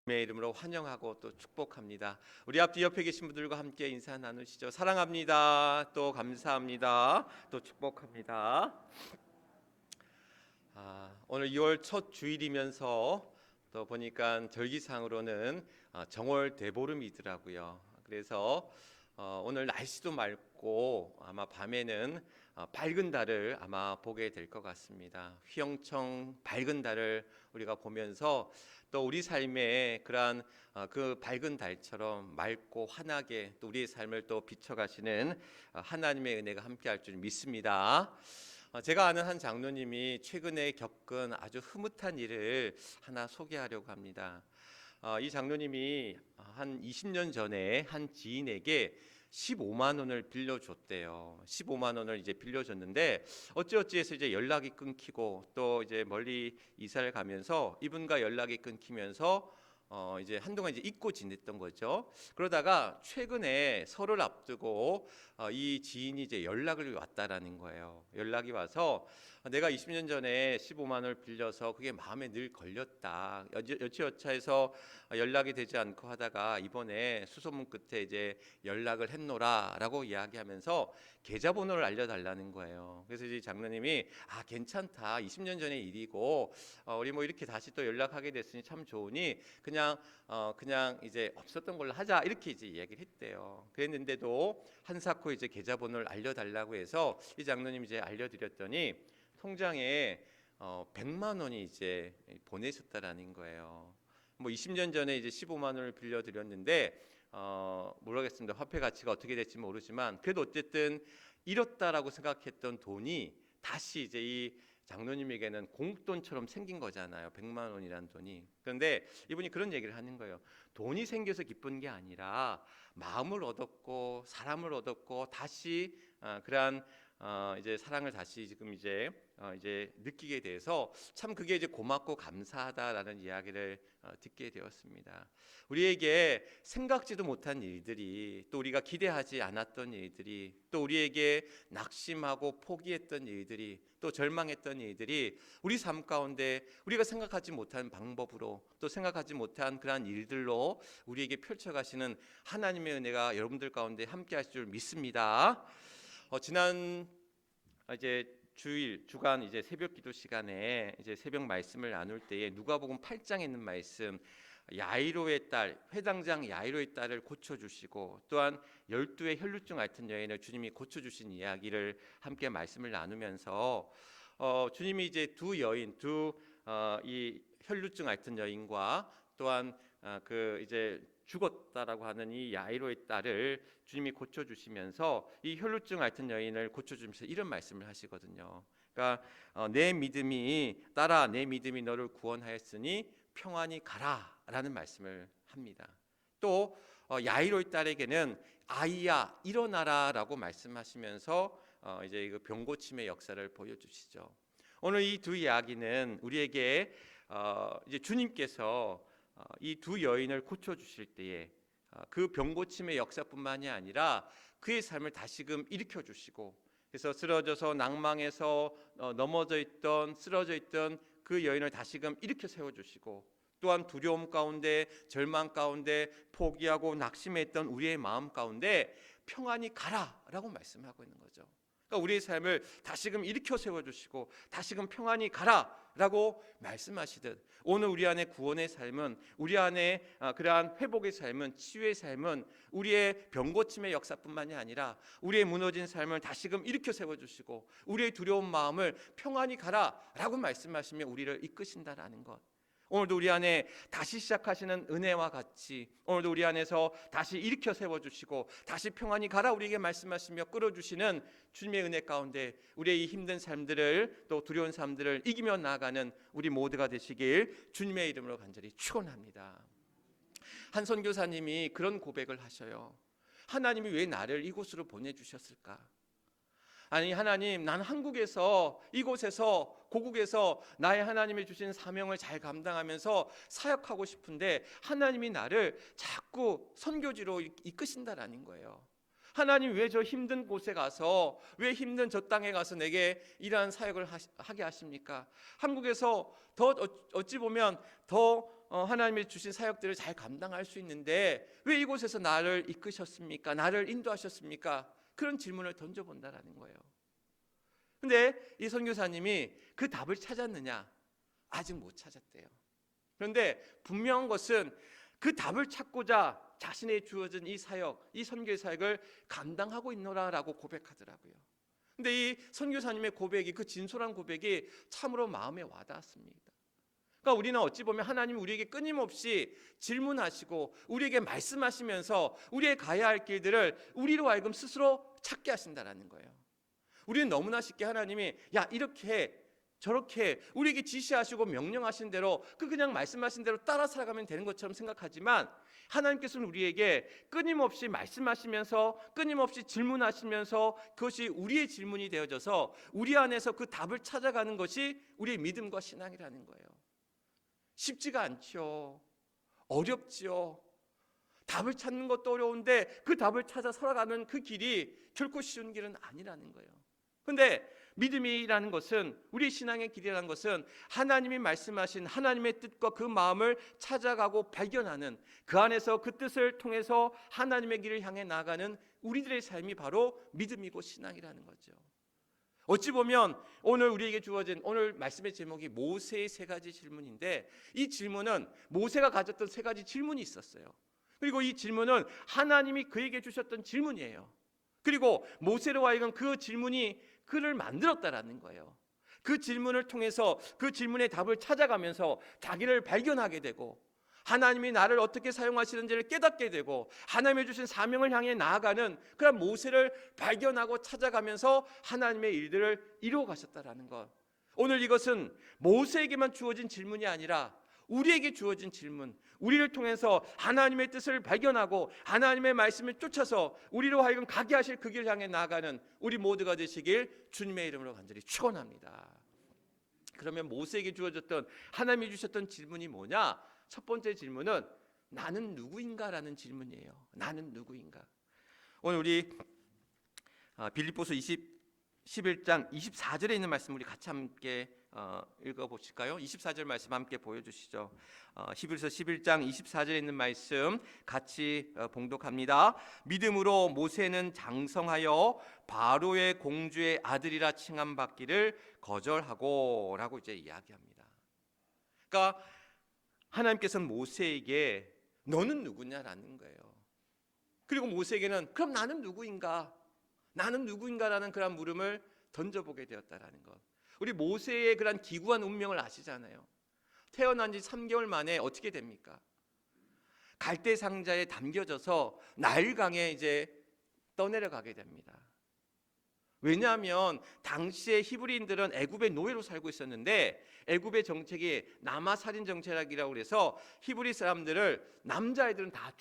주님의 이름으로 환영하고 또 축복합니다. 우리 앞뒤 옆에 계신 분들과 함께 인사 나누시죠. 사랑합니다. 또 감사합니다. 또 축복합니다. 오늘 2월 첫 주일이면서 또 보니까 절기상으로는 정월 대보름이더라고요. 그래서 오늘 날씨도 맑고 아마 밤에는 밝은 달을 아마 보게 될 것 같습니다. 휘영청 밝은 달을 우리가 보면서 또 우리 삶에 그러한 그 밝은 달처럼 맑고 환하게 또 우리의 삶을 또 비춰가시는 하나님의 은혜가 함께할 줄 믿습니다. 제가 아는 한 장로님이 최근에 겪은 아주 흐뭇한 일을 하나 소개하려고 합니다. 이 장로님이 한 20년 전에 한 지인에게 15만 원을 빌려줬대요. 15만 원을 이제 빌려줬는데 어찌어찌해서 이제 연락이 끊기고 또 이제 멀리 이사를 가면서 이분과 연락이 끊기면서 이제 한동안 이제 잊고 지냈던 거죠. 그러다가 최근에 설을 앞두고 이 지인이 이제 연락을 왔다라는 거예요. 연락이 와서 내가 20년 전에 15만 원을 빌려서 그게 마음에 늘 걸렸다. 여치여차해서 연락이 되지 않고 하다가 이번에 수소문 끝에 이제 연락을 했노라라고 이야기하면서 계좌번호를 알려달라는 거예요. 그래서 이제 장로님이 괜찮다. 20년 전의 일이고 우리 뭐 이렇게 다시 또 연락하게 됐으니 참 좋으니 그냥 이제 없었던 걸로 하자 이렇게 이제 이야기를 했대요. 그랬는데도 한사코 이제 계좌번호를 알려달라고 해서 이 장로님 이제 알려드렸더니 통장에 100만 원이 이제 보내셨다라는 거예요. 뭐 20년 전에 이제 15만 원을 빌려드렸는데 모르겠습니다. 화폐 가치가 어떻게 될지 모르지만 그래도 어쨌든 잃었다라고 생각했던 돈이 다시 이제 이 장로님에게는 공돈처럼 생긴 거잖아요. 100만 원이란 돈이. 그런데 이분이 그런 얘기를 하는 거예요. 돈이 생겨서 기쁜 게 아니라 마음을 얻었고 사람을 얻었고 다시 그러한 이제 사랑을 다시 지금 이제 느끼게 돼서 참 그게 이제 고맙고 감사하다라는 이야기를 듣게 되었습니다. 우리에게 생각지도 못한 일들이 또 우리가 기대하지 않았던 일들이 또 우리에게 낙심하고 포기했던 일들이 또 절망했던 일들이 우리 삶 가운데 우리가 생각하지 못한 방법으로 또 생각하지 못한 그러한 일들로 우리에게 펼쳐가시는 하나님의 은혜가 여러분들 가운데 함께하실 줄 믿습니다. 지난 이제 주간 이제 새벽기도 시간에 이제 새벽 말씀을 나눌 때에 누가복음 8장에 있는 말씀 야이로의 딸 회당장 야이로의 딸을 고쳐주시고 또한 12의 혈루증 앓던 여인을 주님이 고쳐주신 이야기를 함께 말씀을 나누면서 주님이 이제 두 여인 이 혈루증 앓던 여인과 또한 그 이제 죽었다라고 하는 이 야이로의 딸을 주님이 고쳐주시면서 이 혈루증 앓던 여인을 고쳐주면서 이런 말씀을 하시거든요. 그러니까 내 믿음이 딸아 내 믿음이 너를 구원하였으니 평안히 가라라는 말씀을 합니다. 또 야이로의 딸에게는 아이야 일어나라라고 말씀하시면서 이제 그 병고침의 역사를 보여주시죠. 오늘 이 두 이야기는 우리에게 이제 주님께서 이 두 여인을 고쳐주실 때에 그 병고침의 역사뿐만이 아니라 그의 삶을 다시금 일으켜 주시고 그래서 쓰러져서 낭망해서 넘어져 있던 쓰러져 있던 그 여인을 다시금 일으켜 세워주시고 또한 두려움 가운데 절망 가운데 포기하고 낙심해 있던 우리의 마음 가운데 평안히 가라라고 말씀하고 있는 거죠. 그러니까 우리의 삶을 다시금 일으켜 세워주시고 다시금 평안히 가라라고 말씀하시듯 오늘 우리 안에 구원의 삶은 우리 안에 그러한 회복의 삶은 치유의 삶은 우리의 병고침의 역사뿐만이 아니라 우리의 무너진 삶을 다시금 일으켜 세워주시고 우리의 두려운 마음을 평안히 가라라고 말씀하시며 우리를 이끄신다라는 것. 오늘도 우리 안에 다시 시작하시는 은혜와 같이 오늘도 우리 안에서 다시 일으켜 세워주시고 다시 평안히 가라 우리에게 말씀하시며 끌어주시는 주님의 은혜 가운데 우리의 이 힘든 삶들을 또 두려운 삶들을 이기며 나아가는 우리 모두가 되시길 주님의 이름으로 간절히 축원합니다. 한 선교사님이 그런 고백을 하셔요. 하나님이 왜 나를 이곳으로 보내주셨을까? 아니 하나님 난 한국에서 이곳에서 고국에서 나의 하나님이 주신 사명을 잘 감당하면서 사역하고 싶은데 하나님이 나를 자꾸 선교지로 이끄신다라는 거예요. 하나님 왜 저 힘든 곳에 가서, 왜 힘든 저 땅에 가서 내게 이러한 사역을 하게 하십니까? 한국에서 더 어찌 보면 더 하나님이 주신 사역들을 잘 감당할 수 있는데 왜 이곳에서 나를 이끄셨습니까? 나를 인도하셨습니까? 그런 질문을 던져본다라는 거예요. 근데 이 선교사님이 그 답을 찾았느냐? 아직 못 찾았대요. 그런데 분명한 것은 그 답을 찾고자 자신의 주어진 이 사역, 이 선교의 사역을 감당하고 있노라라고 고백하더라고요. 근데 이 선교사님의 고백이, 그 진솔한 고백이 참으로 마음에 와닿았습니다. 그러니까 우리는 어찌 보면 하나님이 우리에게 끊임없이 질문하시고 우리에게 말씀하시면서 우리의 가야 할 길들을 우리로 하여금 스스로 찾게 하신다라는 거예요. 우리는 너무나 쉽게 하나님이 야 이렇게 저렇게 우리에게 지시하시고 명령하신 대로 그냥 말씀하신 대로 따라 살아가면 되는 것처럼 생각하지만, 하나님께서는 우리에게 끊임없이 말씀하시면서 끊임없이 질문하시면서 그것이 우리의 질문이 되어져서 우리 안에서 그 답을 찾아가는 것이 우리의 믿음과 신앙이라는 거예요. 쉽지가 않죠. 어렵지요. 답을 찾는 것도 어려운데 그 답을 찾아 살아가는 그 길이 결코 쉬운 길은 아니라는 거예요. 그런데 믿음이라는 것은, 우리 신앙의 길이라는 것은 하나님이 말씀하신 하나님의 뜻과 그 마음을 찾아가고 발견하는, 그 안에서 그 뜻을 통해서 하나님의 길을 향해 나아가는 우리들의 삶이 바로 믿음이고 신앙이라는 거죠. 어찌 보면 오늘 우리에게 주어진 오늘 말씀의 제목이 모세의 세 가지 질문인데, 이 질문은 모세가 가졌던 세 가지 질문이 있었어요. 그리고 이 질문은 하나님이 그에게 주셨던 질문이에요. 그리고 모세로 하여금 그 질문이 그를 만들었다라는 거예요. 그 질문을 통해서 그 질문의 답을 찾아가면서 자기를 발견하게 되고, 하나님이 나를 어떻게 사용하시는지를 깨닫게 되고, 하나님이 주신 사명을 향해 나아가는 그런 모세를 발견하고 찾아가면서 하나님의 일들을 이루어 가셨다라는 것. 오늘 이것은 모세에게만 주어진 질문이 아니라 우리에게 주어진 질문, 우리를 통해서 하나님의 뜻을 발견하고 하나님의 말씀을 쫓아서 우리로 하여금 가게 하실 그 길을 향해 나아가는 우리 모두가 되시길 주님의 이름으로 간절히 축원합니다. 그러면 모세에게 주어졌던, 하나님이 주셨던 질문이 뭐냐? 첫 번째 질문은 나는 누구인가라는 질문이에요. 나는 누구인가? 오늘 우리 빌립보서 11장 24절에 있는 말씀 우리 같이 함께 읽어보실까요? 24절 말씀 함께 보여주시죠. 히브리서 11장 24절에 있는 말씀 같이 봉독합니다. 믿음으로 모세는 장성하여 바로의 공주의 아들이라 칭함받기를 거절하고 라고 이제 이야기합니다. 그러니까 하나님께서는 모세에게 너는 누구냐라는 거예요. 그리고 모세에게는 그럼 나는 누구인가? 나는 누구인가라는 그런 물음을 던져보게 되었다라는 것. 우리 모세의 그런 기구한 운명을 아시잖아요. 태어난 지 3개월 만에 어떻게 됩니까? 갈대 상자에 담겨져서 나일강에 이제 떠내려가게 됩니다. 왜냐하면 당시에 히브리인들은 애굽의 노예로 살고 있었는데, 애굽의 정책이 남아 살인 정책이라고 해서 히브리 사람들을, 남자애들은 다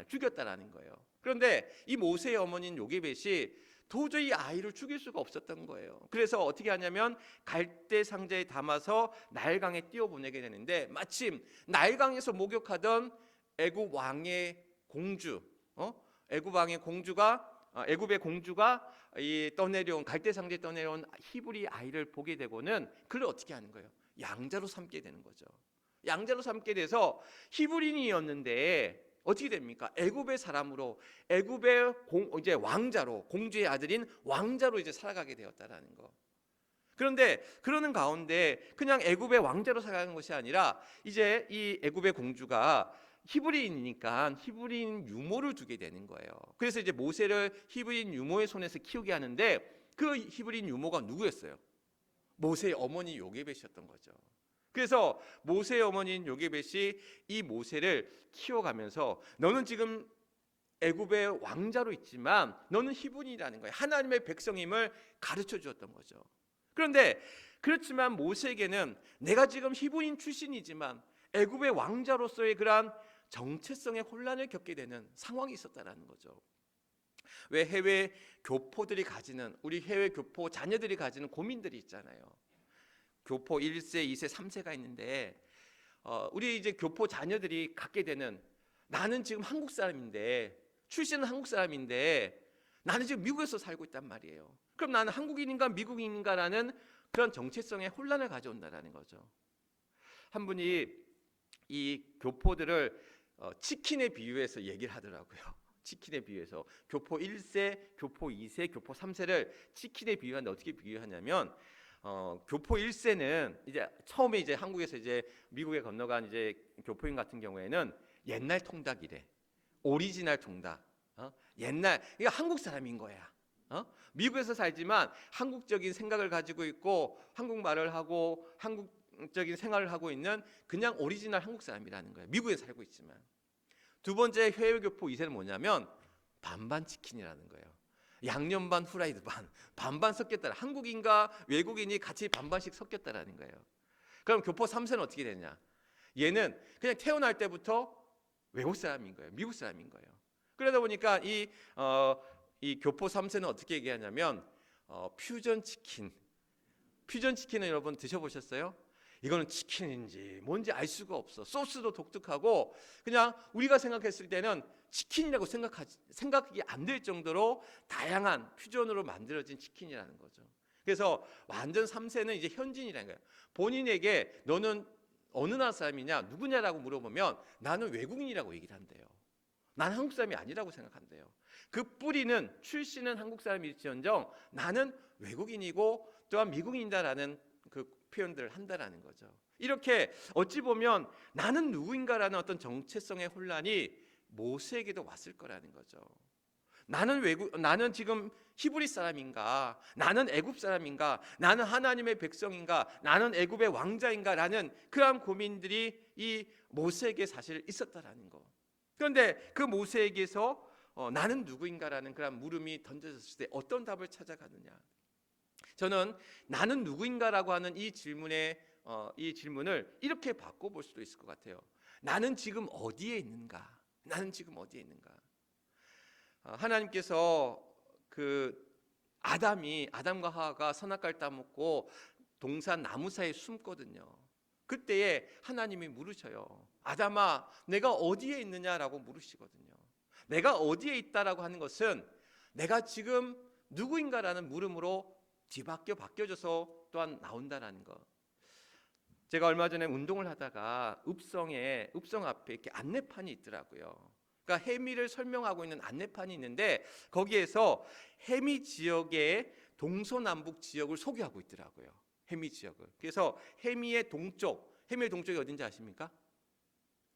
죽였다라는 거예요. 그런데 이 모세의 어머니인 요게벳이 도저히 아이를 죽일 수가 없었던 거예요. 그래서 어떻게 하냐면 갈대 상자에 담아서 나일강에 띄워보내게 되는데, 마침 나일강에서 목욕하던 애굽 왕의 공주, 애굽의 공주가 이 떠내려온 갈대 상자에 떠내려온 히브리 아이를 보게 되고는 그를 어떻게 하는 거예요? 양자로 삼게 되는 거죠. 양자로 삼게 돼서 히브리인이었는데 어떻게 됩니까? 애굽의 사람으로, 애굽의 이제 왕자로, 공주의 아들인 왕자로 이제 살아가게 되었다라는 거. 그런데 그러는 가운데 그냥 애굽의 왕자로 살아가는 것이 아니라 이제 이 애굽의 공주가 히브리인이니까 히브리인 유모를 두게 되는 거예요. 그래서 이제 모세를 히브리인 유모의 손에서 키우게 하는데, 그 히브리인 유모가 누구였어요? 모세의 어머니 요게벳이었던 거죠. 그래서 모세의 어머니인 요게벳이 이 모세를 키워가면서 너는 지금 애굽의 왕자로 있지만 너는 히브리인이라는 거예요. 하나님의 백성임을 가르쳐 주었던 거죠. 그런데 그렇지만 모세에게는 내가 지금 히브리인 출신이지만 애굽의 왕자로서의 그러한 정체성의 혼란을 겪게 되는 상황이 있었다라는 거죠. 왜 해외 교포들이 가지는, 우리 해외 교포 자녀들이 가지는 고민들이 있잖아요. 교포 1세, 2세, 3세가 있는데 우리 이제 교포 자녀들이 갖게 되는, 나는 지금 한국 사람인데, 출신은 한국 사람인데 나는 지금 미국에서 살고 있단 말이에요. 그럼 나는 한국인인가 미국인인가라는 그런 정체성의 혼란을 가져온다라는 거죠. 한 분이 이 교포들을 치킨에 비유해서 얘기를 하더라고요. 치킨에 비유해서 교포 1세, 교포 2세, 교포 3세를 치킨에 비유하는데 어떻게 비유하냐면 교포 1세는 이제 처음에 이제 한국에서 이제 미국에 건너간 이제 교포인 같은 경우에는 옛날 통닭이래. 오리지널 통닭. 옛날 이게 한국 사람인 거야. 미국에서 살지만 한국적인 생각을 가지고 있고 한국말을 하고 한국적인 생활을 하고 있는 그냥 오리지널 한국 사람이라는 거예요. 미국에 살고 있지만. 두 번째 해외 교포 2세는 뭐냐면 반반 치킨이라는 거예요. 양념 반 후라이드 반반 섞였다. 한국인과 외국인이 같이 반반씩 섞였다라는 거예요. 그럼 교포 3세는 어떻게 되냐? 얘는 그냥 태어날 때부터 외국 사람인 거예요. 미국 사람인 거예요. 그러다 보니까 이 교포 3세는 어떻게 얘기하냐면 퓨전 치킨. 퓨전 치킨은 여러분 드셔보셨어요? 이거는 치킨인지 뭔지 알 수가 없어. 소스도 독특하고 그냥 우리가 생각했을 때는 치킨이라고 생각이 안 될 정도로 다양한 퓨전으로 만들어진 치킨이라는 거죠. 그래서 완전 3세는 이제 현지인이라는 거예요. 본인에게 너는 어느 나라 사람이냐, 누구냐라고 물어보면 나는 외국인이라고 얘기를 한대요. 나는 한국 사람이 아니라고 생각한대요. 그 뿌리는 출신은 한국 사람일지언정 나는 외국인이고 또한 미국인이다라는 그 표현들을 한다라는 거죠. 이렇게 어찌 보면 나는 누구인가라는 어떤 정체성의 혼란이 모세에게도 왔을 거라는 거죠. 나는 지금 히브리 사람인가? 나는 애굽 사람인가? 나는 하나님의 백성인가? 나는 애굽의 왕자인가라는 그러한 고민들이 이 모세에게 사실 있었다라는 거. 그런데 그 모세에게서 나는 누구인가라는 그런 물음이 던져졌을 때 어떤 답을 찾아가느냐? 저는 나는 누구인가라고 하는 이 질문을 이렇게 바꿔볼 수도 있을 것 같아요. 나는 지금 어디에 있는가? 나는 지금 어디에 있는가? 하나님께서 그 아담과 하와가 선악과를 따먹고 동산 나무 사이에 숨거든요. 그때에 하나님이 물으셔요. 아담아, 내가 어디에 있느냐라고 물으시거든요. 내가 어디에 있다라고 하는 것은 내가 지금 누구인가라는 물음으로 바뀌어져서 또한 나온다라는 것. 제가 얼마 전에 운동을 하다가 읍성 앞에 이렇게 안내판이 있더라고요. 그러니까 해미를 설명하고 있는 안내판이 있는데 거기에서 해미 지역의 동서남북 지역을 소개하고 있더라고요. 해미 지역을. 그래서 해미의 동쪽이 어딘지 아십니까?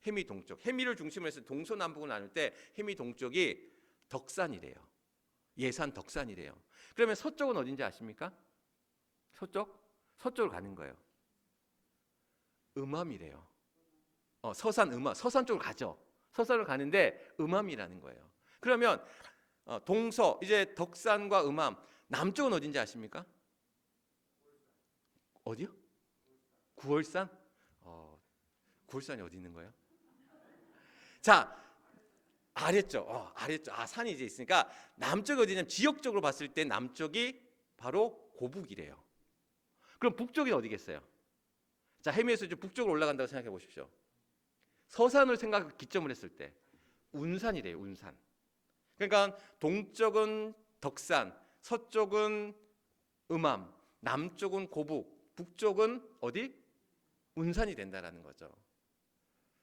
해미 동쪽. 해미를 중심으로 해서 동서남북을 나눌 때 해미 동쪽이 덕산이래요. 예산 덕산이래요. 그러면 서쪽은 어딘지 아십니까? 서쪽으로 가는 거예요. 음암이래요. 서산 쪽으로 가죠. 서산을 가는데 음암이라는 거예요. 그러면 동서 이제 덕산과 음암 남쪽은 어딘지 아십니까? 어디요? 구월산? 구월산이 어디 있는 거예요? 자, 아랬죠. 산이 이제 있으니까 남쪽이 어디냐면 지역적으로 봤을 때 남쪽이 바로 고북이래요. 그럼 북쪽이 어디겠어요? 자, 해미에서 이제 북쪽으로 올라간다고 생각해 보십시오. 서산을 기점을 했을 때 운산이래요. 운산. 그러니까 동쪽은 덕산, 서쪽은 음암, 남쪽은 고북, 북쪽은 어디? 운산이 된다라는 거죠.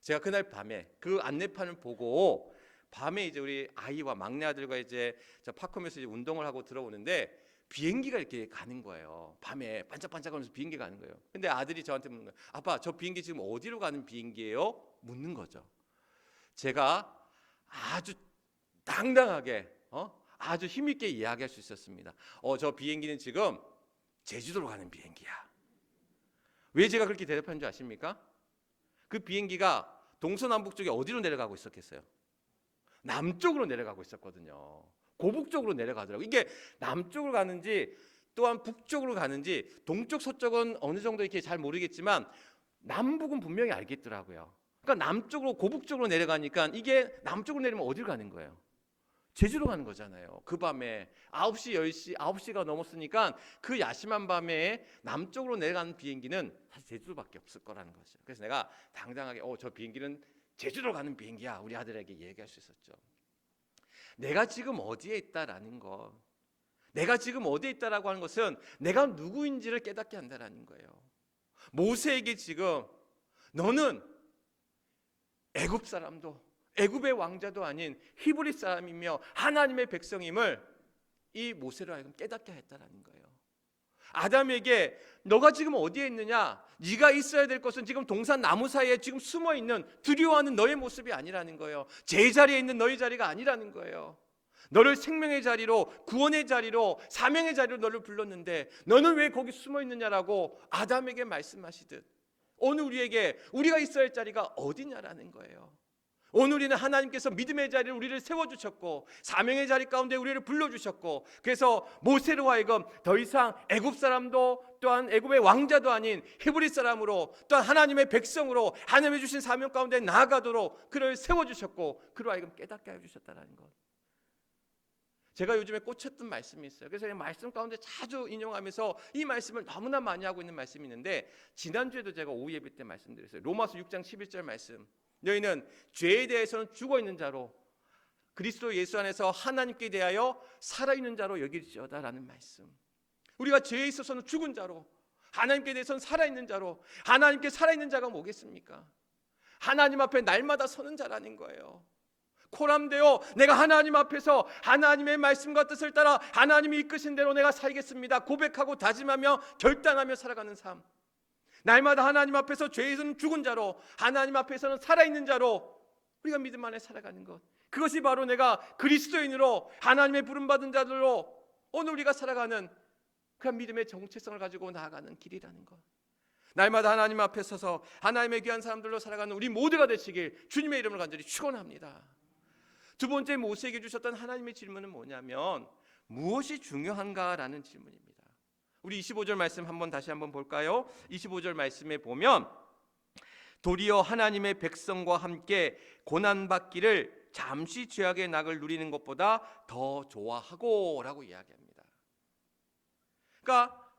제가 그날 밤에 그 안내판을 보고 밤에 이제 우리 아이와 막내 아들과 이제 저 파컴에서 이제 운동을 하고 들어오는데 비행기가 이렇게 가는 거예요. 밤에 반짝반짝하면서 비행기가 가는 거예요. 근데 아들이 저한테 묻는 거예요. 아빠, 저 비행기 지금 어디로 가는 비행기예요? 묻는 거죠. 제가 아주 당당하게 아주 힘있게 이야기할 수 있었습니다. 저 비행기는 지금 제주도로 가는 비행기야. 왜 제가 그렇게 대답한 줄 아십니까? 그 비행기가 동서남북 쪽에 어디로 내려가고 있었겠어요? 남쪽으로 내려가고 있었거든요. 고북 쪽으로 내려가더라고요. 이게 남쪽으로 가는지 또한 북쪽으로 가는지 동쪽 서쪽은 어느 정도 이렇게 잘 모르겠지만 남북은 분명히 알겠더라고요. 그러니까 남쪽으로 고북 쪽으로 내려가니까 이게 남쪽으로 내리면 어디로 가는 거예요? 제주로 가는 거잖아요. 그 밤에 9시, 10시, 9시가 넘었으니까 그 야심한 밤에 남쪽으로 내려가는 비행기는 사실 제주도밖에 없을 거라는 거죠. 그래서 내가 당당하게 저 비행기는 제주로 가는 비행기야. 우리 아들에게 얘기할 수 있었죠. 내가 지금 어디에 있다라는 것, 내가 지금 어디에 있다라고 하는 것은 내가 누구인지를 깨닫게 한다라는 거예요. 모세에게 지금 너는 애굽 사람도 애굽의 왕자도 아닌 히브리 사람이며 하나님의 백성임을 이 모세로 하여금 깨닫게 했다라는 거예요. 아담에게 너가 지금 어디에 있느냐, 네가 있어야 될 것은 지금 동산 나무 사이에 지금 숨어있는 두려워하는 너의 모습이 아니라는 거예요. 제자리에 있는 너의 자리가 아니라는 거예요. 너를 생명의 자리로, 구원의 자리로, 사명의 자리로 너를 불렀는데 너는 왜 거기 숨어있느냐라고 아담에게 말씀하시듯 오늘 우리에게 우리가 있어야 할 자리가 어디냐라는 거예요. 오늘 우리는 하나님께서 믿음의 자리를 우리를 세워주셨고 사명의 자리 가운데 우리를 불러주셨고, 그래서 모세로 하여금 더 이상 애굽 사람도 또한 애굽의 왕자도 아닌 히브리 사람으로 또한 하나님의 백성으로 하나님의 주신 사명 가운데 나아가도록 그를 세워주셨고 그로 하여금 깨닫게 해주셨다는 것. 제가 요즘에 꽂혔던 말씀이 있어요. 그래서 이 말씀 가운데 자주 인용하면서 이 말씀을 너무나 많이 하고 있는 말씀이 있는데, 지난주에도 제가 오후 예배 때 말씀드렸어요. 로마서 6장 11절 말씀, 너희는 죄에 대해서는 죽어있는 자로 그리스도 예수 안에서 하나님께 대하여 살아있는 자로 여길지어다라는 말씀. 우리가 죄에 있어서는 죽은 자로, 하나님께 대해서는 살아있는 자로. 하나님께 살아있는 자가 뭐겠습니까? 하나님 앞에 날마다 서는 자라는 거예요. 코람되어 내가 하나님 앞에서 하나님의 말씀과 뜻을 따라 하나님이 이끄신 대로 내가 살겠습니다 고백하고 다짐하며 결단하며 살아가는 삶. 날마다 하나님 앞에서 죄에서는 죽은 자로, 하나님 앞에서는 살아있는 자로 우리가 믿음 안에 살아가는 것, 그것이 바로 내가 그리스도인으로 하나님의 부름받은 자들로 오늘 우리가 살아가는 그런 믿음의 정체성을 가지고 나아가는 길이라는 것. 날마다 하나님 앞에 서서 하나님의 귀한 사람들로 살아가는 우리 모두가 되시길 주님의 이름을 간절히 축원합니다. 두 번째 모세에게 주셨던 하나님의 질문은 뭐냐면 무엇이 중요한가라는 질문입니다. 우리 25절 말씀 다시 한번 볼까요? 25절 말씀에 보면 도리어 하나님의 백성과 함께 고난받기를 잠시 죄악의 낙을 누리는 것보다 더 좋아하고 라고 이야기합니다. 그러니까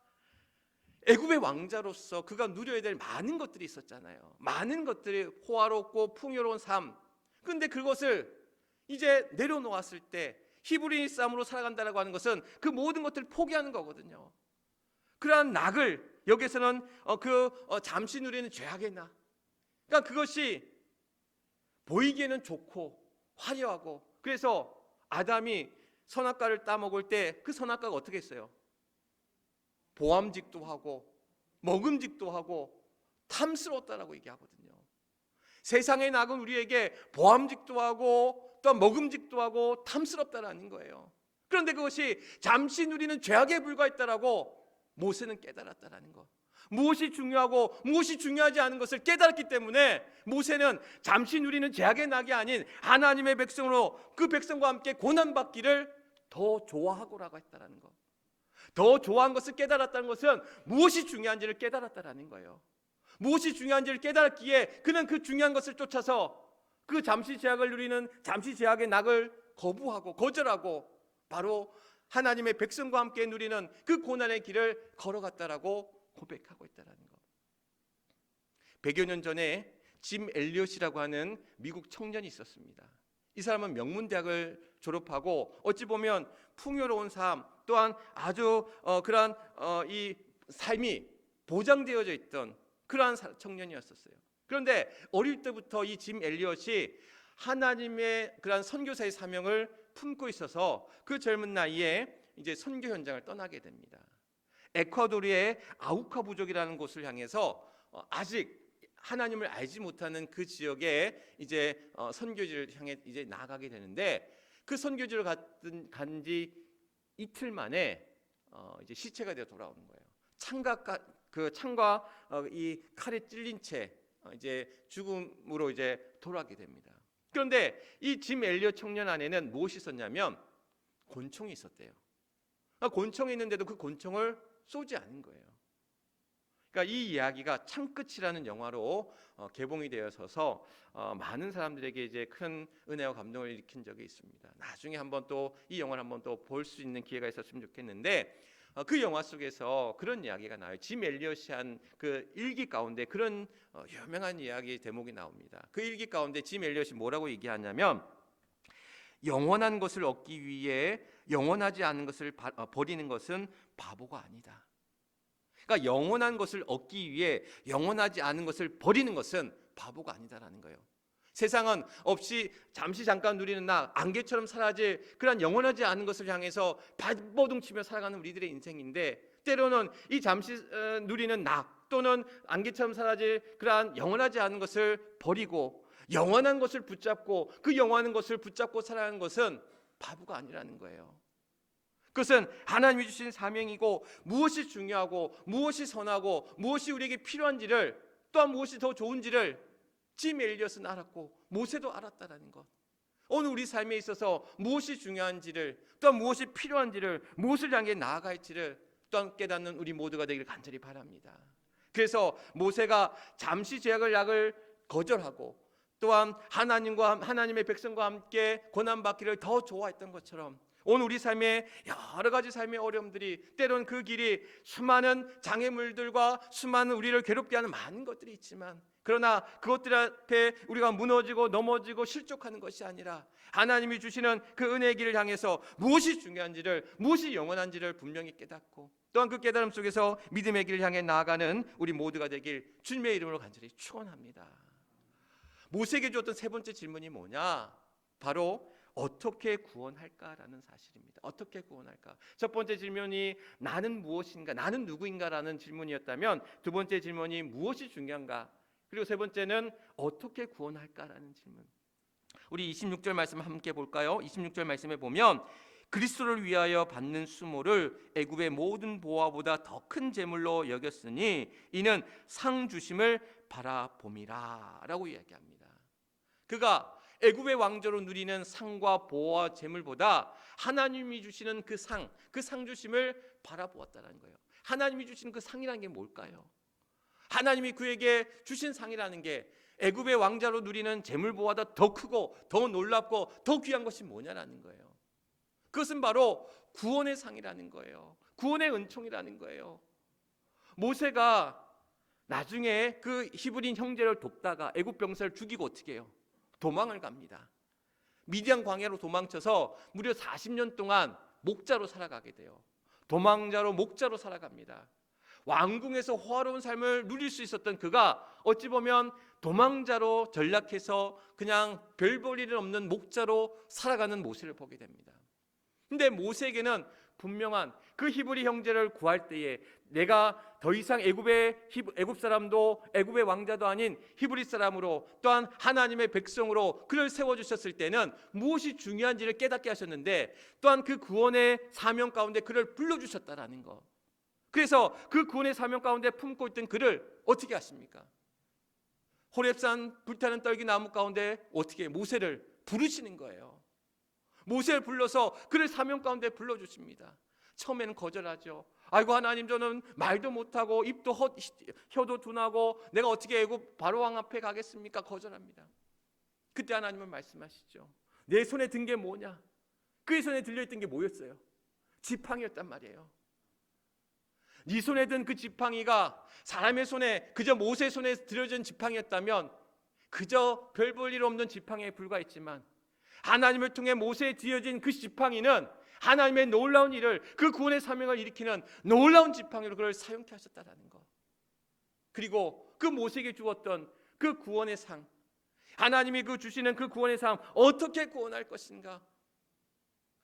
애굽의 왕자로서 그가 누려야 될 많은 것들이 있었잖아요. 많은 것들이 호화롭고 풍요로운 삶. 그런데 그것을 이제 내려놓았을 때 히브리인 싸움으로 살아간다라고 하는 것은 그 모든 것들을 포기하는 거거든요. 그러한 낙을 여기서는 잠시 누리는 죄악의 낙. 그러니까 그것이 보이기에는 좋고 화려하고, 그래서 아담이 선악과를 따먹을 때 그 선악과가 어떻게 했어요? 보암직도 하고 먹음직도 하고 탐스러웠다라고 얘기하거든요. 세상의 낙은 우리에게 보암직도 하고 또 먹음직도 하고 탐스럽다라는 거예요. 그런데 그것이 잠시 누리는 죄악에 불과했다라고 모세는 깨달았다라는 것. 무엇이 중요하고 무엇이 중요하지 않은 것을 깨달았기 때문에 모세는 잠시 누리는 죄악의 낙이 아닌 하나님의 백성으로 그 백성과 함께 고난받기를 더 좋아하고라고 했다라는 것. 더 좋아한 것을 깨달았다는 것은 무엇이 중요한지를 깨달았다라는 거예요. 무엇이 중요한지를 깨달았기에 그는 그 중요한 것을 쫓아서 그 잠시 죄악을 누리는 잠시 죄악의 낙을 거부하고 거절하고 바로 하나님의 백성과 함께 누리는 그 고난의 길을 걸어갔다라고 고백하고 있다는 것. 100여 년 전에 짐 엘리엇이라고 하는 미국 청년이 있었습니다. 이 사람은 명문대학을 졸업하고 어찌 보면 풍요로운 삶 또한 아주 그러한 이 삶이 보장되어져 있던 그러한 청년이었었어요. 그런데 어릴 때부터 이 짐 엘리엇이 하나님의 그러한 선교사의 사명을 품고 있어서 그 젊은 나이에 이제 선교 현장을 떠나게 됩니다. 에콰도르의 아우카 부족이라는 곳을 향해서 아직 하나님을 알지 못하는 그 지역에 이제 선교지를 향해 이제 나아가게 되는데, 그 선교지를 간 지 이틀 만에 이제 시체가 되어 돌아오는 거예요. 창과 이 칼에 찔린 채 이제 죽음으로 이제 돌아가게 됩니다. 그런데 이 짐 엘리엇 청년 안에는 무엇이 있었냐면 곤충이 있었대요. 곤충이 있는데도 그 곤충을 쏘지 않은 거예요. 그러니까 이 이야기가 창끝이라는 영화로 개봉이 되어서서 많은 사람들에게 이제 큰 은혜와 감동을 일으킨 적이 있습니다. 나중에 한번 또 이 영화를 한번 또 볼 수 있는 기회가 있었으면 좋겠는데, 그 영화 속에서 그런 이야기가 나와요. 짐 엘리엇이 한 그 일기 가운데 그런 유명한 이야기 대목이 나옵니다. 그 일기 가운데 짐 엘리엇이 뭐라고 얘기하냐면 영원한 것을 얻기 위해 영원하지 않은 것을 버리는 것은 바보가 아니다. 그러니까 영원한 것을 얻기 위해 영원하지 않은 것을 버리는 것은 바보가 아니다라는 거예요. 세상은 없이 잠시 잠깐 누리는 나, 안개처럼 사라질 그런 영원하지 않은 것을 향해서 발버둥치며 살아가는 우리들의 인생인데, 때로는 이 잠시 누리는 낙 또는 안개처럼 사라질 그러한 영원하지 않은 것을 버리고 영원한 것을 붙잡고 그 영원한 것을 붙잡고 살아가는 것은 바보가 아니라는 거예요. 그것은 하나님이 주신 사명이고, 무엇이 중요하고 무엇이 선하고 무엇이 우리에게 필요한지를, 또한 무엇이 더 좋은지를 짐 엘리엇은 알았고 모세도 알았다라는 것. 오늘 우리 삶에 있어서 무엇이 중요한지를, 또한 무엇이 필요한지를, 무엇을 향해 나아갈지를 또한 깨닫는 우리 모두가 되기를 간절히 바랍니다. 그래서 모세가 잠시 제약을 약을 거절하고 또한 하나님의 백성과 함께 고난받기를 더 좋아했던 것처럼, 오늘 우리 삶에 여러 가지 삶의 어려움들이, 때론 그 길이 수많은 장애물들과 수많은 우리를 괴롭게 하는 많은 것들이 있지만, 그러나 그것들 앞에 우리가 무너지고 넘어지고 실족하는 것이 아니라 하나님이 주시는 그 은혜의 길을 향해서 무엇이 중요한지를, 무엇이 영원한지를 분명히 깨닫고, 또한 그 깨달음 속에서 믿음의 길을 향해 나아가는 우리 모두가 되길 주님의 이름으로 간절히 축원합니다. 모세에게 주었던 세 번째 질문이 뭐냐? 바로 어떻게 구원할까라는 사실입니다. 어떻게 구원할까? 첫 번째 질문이 나는 무엇인가, 나는 누구인가라는 질문이었다면, 두 번째 질문이 무엇이 중요한가, 그리고 세 번째는 어떻게 구원할까라는 질문. 우리 26절 말씀 함께 볼까요? 26절 말씀에 보면 그리스도를 위하여 받는 수모를 애굽의 모든 보화보다 더 큰 제물로 여겼으니 이는 상 주심을 바라봄이라 라고 이야기합니다. 그가 애굽의 왕조로 누리는 상과 보화와 제물보다 하나님이 주시는 그 상 주심을 바라보았다는 거예요. 하나님이 주시는 그 상이라는 게 뭘까요? 하나님이 그에게 주신 상이라는 게 애굽의 왕자로 누리는 제물보다 더 크고 더 놀랍고 더 귀한 것이 뭐냐라는 거예요. 그것은 바로 구원의 상이라는 거예요. 구원의 은총이라는 거예요. 모세가 나중에 그 히브리인 형제를 돕다가 애굽 병사를 죽이고 어떻게 해요? 도망을 갑니다. 미디안 광야로 도망쳐서 무려 40년 동안 목자로 살아가게 돼요. 도망자로 목자로 살아갑니다. 왕궁에서 호화로운 삶을 누릴 수 있었던 그가 어찌 보면 도망자로 전락해서 그냥 별 볼 일 없는 목자로 살아가는 모세를 보게 됩니다. 근데 모세에게는 분명한 그 히브리 형제를 구할 때에 내가 더 이상 애굽 사람도 애굽의 왕자도 아닌 히브리 사람으로, 또한 하나님의 백성으로 그를 세워주셨을 때는 무엇이 중요한지를 깨닫게 하셨는데, 또한 그 구원의 사명 가운데 그를 불러주셨다라는 것. 그래서 그 구원의 사명 가운데 품고 있던 그를 어떻게 하십니까? 호렙산 불타는 떨기 나무 가운데 어떻게 모세를 부르시는 거예요. 모세를 불러서 그를 사명 가운데 불러주십니다. 처음에는 거절하죠. 아이고 하나님, 저는 말도 못하고 입도 혀도 둔하고 내가 어떻게 애굽 바로왕 앞에 가겠습니까? 거절합니다. 그때 하나님은 말씀하시죠. 내 손에 든 게 뭐냐? 그의 손에 들려있던 게 뭐였어요? 지팡이였단 말이에요. 네 손에 든 그 지팡이가 사람의 손에, 그저 모세 손에 들여진 지팡이였다면 그저 별 볼 일 없는 지팡이에 불과했지만, 하나님을 통해 모세에 들여진 그 지팡이는 하나님의 놀라운 일을, 그 구원의 사명을 일으키는 놀라운 지팡이로 그를 사용케 하셨다는 것. 그리고 그 모세에게 주었던 그 구원의 상, 하나님이 그 주시는 그 구원의 상, 어떻게 구원할 것인가?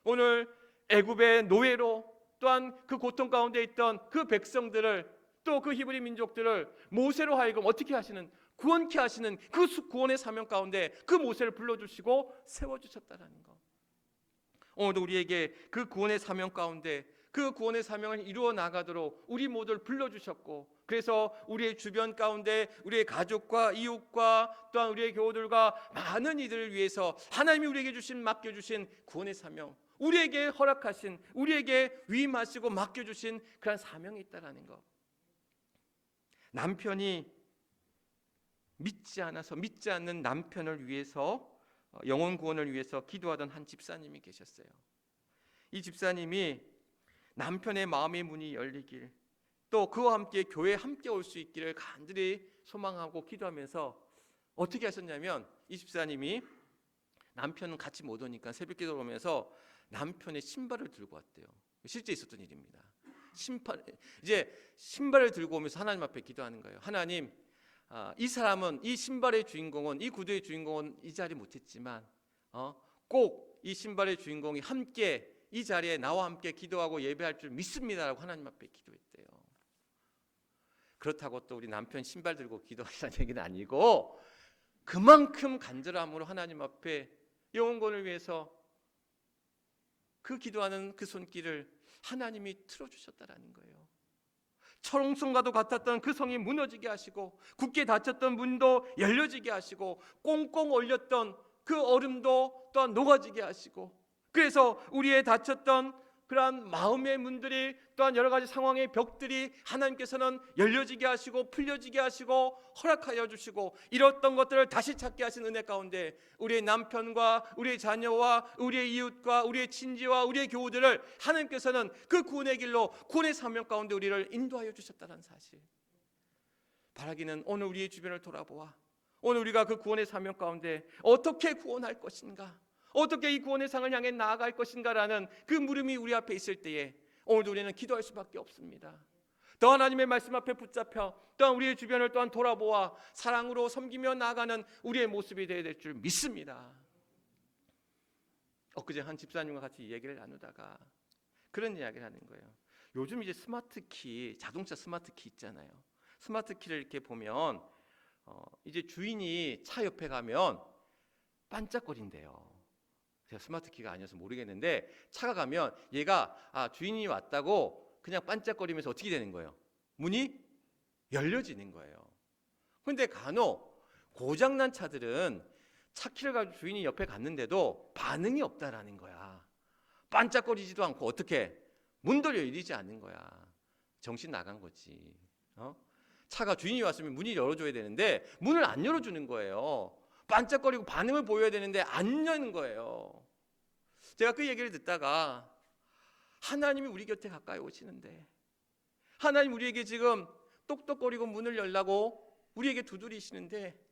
오늘 애굽의 노예로, 또한 그 고통 가운데 있던 그 백성들을, 또 그 히브리 민족들을 모세로 하여금 어떻게 하시는, 구원케 하시는 그 구원의 사명 가운데 그 모세를 불러주시고 세워주셨다는 것. 오늘도 우리에게 그 구원의 사명 가운데 그 구원의 사명을 이루어 나가도록 우리 모두를 불러주셨고, 그래서 우리의 주변 가운데 우리의 가족과 이웃과 또한 우리의 교우들과 많은 이들을 위해서 하나님이 우리에게 맡겨주신 구원의 사명, 우리에게 허락하신, 우리에게 위임하시고 맡겨주신 그런 사명이 있다는 것. 남편이 믿지 않는 남편을 위해서, 영혼 구원을 위해서 기도하던 한 집사님이 계셨어요. 이 집사님이 남편의 마음의 문이 열리길, 또 그와 함께 교회에 함께 올 수 있기를 간절히 소망하고 기도하면서 어떻게 하셨냐면, 이 집사님이 남편은 같이 못 오니까 새벽기도를 오면서 남편의 신발을 들고 왔대요. 실제 있었던 일입니다. 이제 신발을 들고 오면서 하나님 앞에 기도하는 거예요. 하나님, 이 사람은, 이 신발의 주인공은, 이 구두의 주인공은 이 자리 못했지만 꼭 이 신발의 주인공이 함께 이 자리에 나와 함께 기도하고 예배할 줄 믿습니다라고 하나님 앞에 기도했대요. 그렇다고 또 우리 남편 신발 들고 기도하라는 얘기는 아니고, 그만큼 간절함으로 하나님 앞에 영혼권을 위해서 그 기도하는 그 손길을 하나님이 틀어주셨다라는 거예요. 철옹성과도 같았던 그 성이 무너지게 하시고, 굳게 닫혔던 문도 열려지게 하시고, 꽁꽁 얼렸던 그 얼음도 또한 녹아지게 하시고, 그래서 우리의 닫혔던 그러한 마음의 문들이, 또한 여러 가지 상황의 벽들이 하나님께서는 열려지게 하시고 풀려지게 하시고 허락하여 주시고, 이뤘던 것들을 다시 찾게 하신 은혜 가운데 우리의 남편과 우리의 자녀와 우리의 이웃과 우리의 친지와 우리의 교우들을 하나님께서는 그 구원의 길로, 구원의 사명 가운데 우리를 인도하여 주셨다는 사실, 바라기는 오늘 우리의 주변을 돌아보아 오늘 우리가 그 구원의 사명 가운데 어떻게 구원할 것인가, 어떻게 이 구원의 상을 향해 나아갈 것인가라는 그 물음이 우리 앞에 있을 때에 오늘도 우리는 기도할 수밖에 없습니다. 더 하나님의 말씀 앞에 붙잡혀 또한 우리의 주변을 또한 돌아보아 사랑으로 섬기며 나아가는 우리의 모습이 되어야 될 줄 믿습니다. 엊그제 한 집사님과 같이 얘기를 나누다가 그런 이야기를 하는 거예요. 요즘 이제 스마트키, 자동차 스마트키 있잖아요. 스마트키를 이렇게 보면 이제 주인이 차 옆에 가면 반짝거린대요. 제가 스마트키가 아니어서 모르겠는데, 차가 가면 얘가 주인이 왔다고 그냥 반짝거리면서 어떻게 되는 거예요? 문이 열려지는 거예요. 그런데 간혹 고장난 차들은 차 키를 가지고 주인이 옆에 갔는데도 반응이 없다라는 거야. 반짝거리지도 않고 어떻게 문도 열리지 않는 거야. 정신 나간 거지. 차가 주인이 왔으면 문이 열어줘야 되는데 문을 안 열어주는 거예요. 반짝거리고 반응을 보여야 되는데 안 여는 거예요. 제가 그 얘기를 듣다가, 하나님이 우리 곁에 가까이 오시는데, 하나님 우리에게 지금 똑똑거리고 문을 열라고 우리에게 두드리시는데,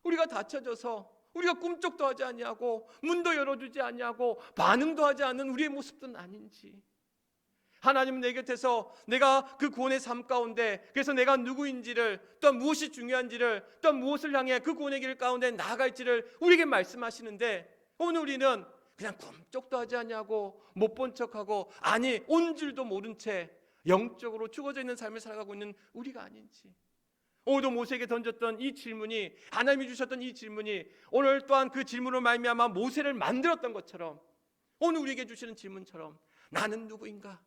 우리가 닫혀져서 우리가 꿈쩍도 하지 아니하고 문도 열어주지 아니하고 반응도 하지 않는 우리의 모습은 아닌지, 하나님은 내 곁에서 내가 그 구원의 삶 가운데, 그래서 내가 누구인지를, 또한 무엇이 중요한지를, 또한 무엇을 향해 그 구원의 길 가운데 나아갈지를 우리에게 말씀하시는데, 오늘 우리는 그냥 꿈쩍도 하지 않냐고 못 본 척하고, 아니 온 줄도 모른 채 영적으로 죽어져 있는 삶을 살아가고 있는 우리가 아닌지, 오늘도 모세에게 던졌던 이 질문이, 하나님이 주셨던 이 질문이 오늘 또한 그 질문으로 말미암아 모세를 만들었던 것처럼, 오늘 우리에게 주시는 질문처럼 나는 누구인가,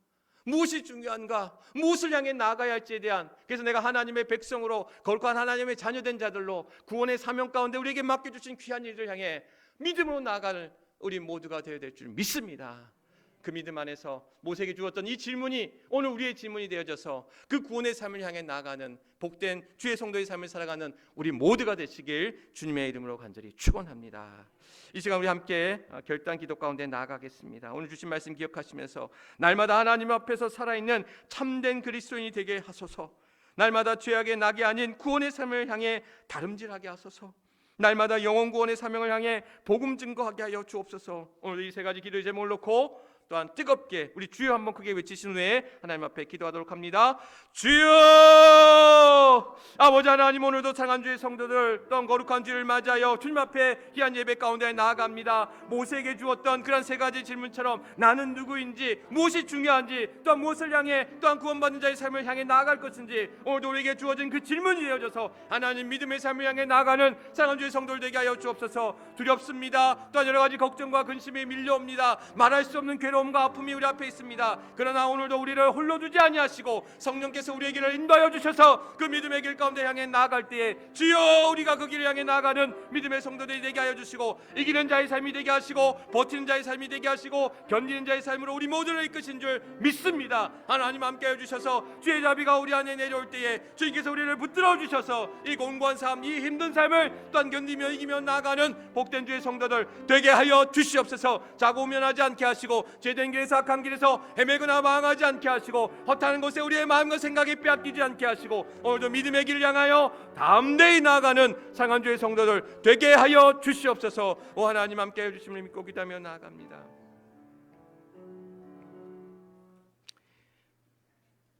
무엇이 중요한가, 무엇을 향해 나아가야 할지에 대한, 그래서 내가 하나님의 백성으로 거룩한 하나님의 자녀된 자들로 구원의 사명 가운데 우리에게 맡겨주신 귀한 일을 향해 믿음으로 나아가는 우리 모두가 되어야 될 줄 믿습니다. 그 믿음 안에서 모세에게 주었던 이 질문이 오늘 우리의 질문이 되어져서 그 구원의 삶을 향해 나아가는 복된 주의 성도의 삶을 살아가는 우리 모두가 되시길 주님의 이름으로 간절히 축원합니다. 이 시간 우리 함께 결단 기도 가운데 나아가겠습니다. 오늘 주신 말씀 기억하시면서 날마다 하나님 앞에서 살아있는 참된 그리스도인이 되게 하소서. 날마다 죄악의 낙이 아닌 구원의 삶을 향해 다름질하게 하소서. 날마다 영혼 구원의 사명을 향해 복음 증거하게 하여 주옵소서. 오늘 이 세 가지 기도의 제목을 놓고 또한 뜨겁게 우리 주여 한번 크게 외치신 후에 하나님 앞에 기도하도록 합니다. 주여! 아버지 하나님, 오늘도 상한 주의 성도들 또한 거룩한 주를 맞이하여 주님 앞에 귀한 예배 가운데 나아갑니다. 모세에게 주었던 그런 세 가지 질문처럼 나는 누구인지, 무엇이 중요한지, 또한 무엇을 향해, 또한 구원받는 자의 삶을 향해 나아갈 것인지, 오늘도 우리에게 주어진 그 질문이 되어져서 하나님 믿음의 삶을 향해 나아가는 상한 주의 성도들 되게 하여 주옵소서. 두렵습니다. 또한 여러 가지 걱정과 근심이 밀려옵니다. 말할 수 없는 괴로움과 아픔이 우리 앞에 있습니다. 그러나 오늘도 우리를 홀로 두지 아니하시고 성령께서 우리의 길을 인도하여 주셔서 그 믿음의 길 가운데 향해 나아갈 때에 주여, 우리가 그 길을 향해 나아가는 믿음의 성도들이 되게 하여 주시고, 이기는 자의 삶이 되게 하시고 버티는 자의 삶이 되게 하시고 견디는 자의 삶으로 우리 모두를 이끄신 줄 믿습니다. 하나님 함께하여 주셔서 주의 자비가 우리 안에 내려올 때에 주님께서 우리를 붙들어 주셔서 이 공고한 삶, 이 힘든 삶을 또한 견디며 이기며 나아가는 복된 주의 성도들 되게 하여 주시옵소서. 자고 면하지 않게 하시고 죄된 길에서 악한 길에서 헤매거나 망하지 않게 하시고 허탄한 곳에 우리의 마음과 생각이 빼앗기지 않게 하시고 오늘도 믿음의 길을 향하여 담대히 나아가는 상한주의 성도들 되게 하여 주시옵소서. 오 하나님 함께 해주심을 믿고 기도하며 나아갑니다.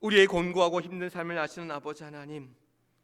우리의 곤고하고 힘든 삶을 아시는 아버지 하나님,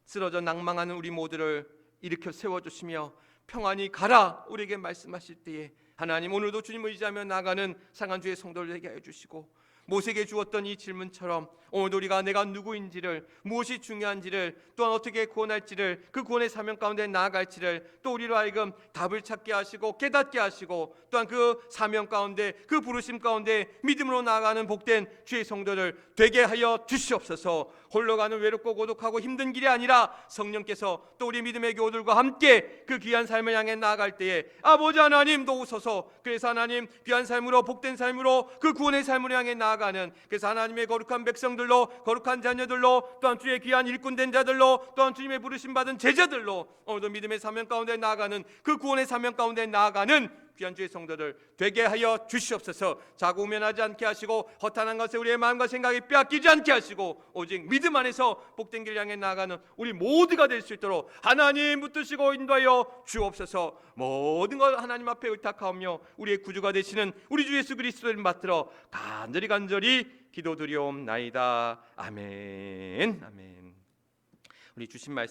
쓰러져 낭망하는 우리 모두를 일으켜 세워주시며 평안히 가라 우리에게 말씀하실 때에 하나님 오늘도 주님을 의지하며 나가는 상한주의 성도를 되게 해주시고 모세에게 주었던 이 질문처럼 오늘도 우리가 내가 누구인지를, 무엇이 중요한지를, 또한 어떻게 구원할지를, 그 구원의 사명 가운데 나아갈지를 또 우리로 하여금 답을 찾게 하시고 깨닫게 하시고 또한 그 사명 가운데 그 부르심 가운데 믿음으로 나아가는 복된 주의 성도를 되게 하여 주시옵소서. 홀로 가는 외롭고 고독하고 힘든 길이 아니라 성령께서 또 우리 믿음의 교우들과 함께 그 귀한 삶을 향해 나아갈 때에 아버지 하나님 도우소서. 그래서 하나님 귀한 삶으로 복된 삶으로 그 구원의 삶을 향해 나아가는, 그래서 하나님의 거룩한 백성들로, 거룩한 자녀들로, 또한 주의 귀한 일꾼된 자들로, 또한 주님의 부르심 받은 제자들로 오늘도 믿음의 사명 가운데 나아가는, 그 구원의 사명 가운데 나아가는 귀한 주의 성도들 되게 하여 주시옵소서. 자고우면하지 않게 하시고 허탄한 것에 우리의 마음과 생각이 빼앗기지 않게 하시고 오직 믿음 안에서 복된 길 향해 나아가는 우리 모두가 될 수 있도록 하나님 붙드시고 인도하여 주옵소서. 모든 것 하나님 앞에 의탁하오며 우리의 구주가 되시는 우리 주 예수 그리스도를 받들어 간절히 기도드리옵나이다. 아멘. 아멘. 우리 주신 말씀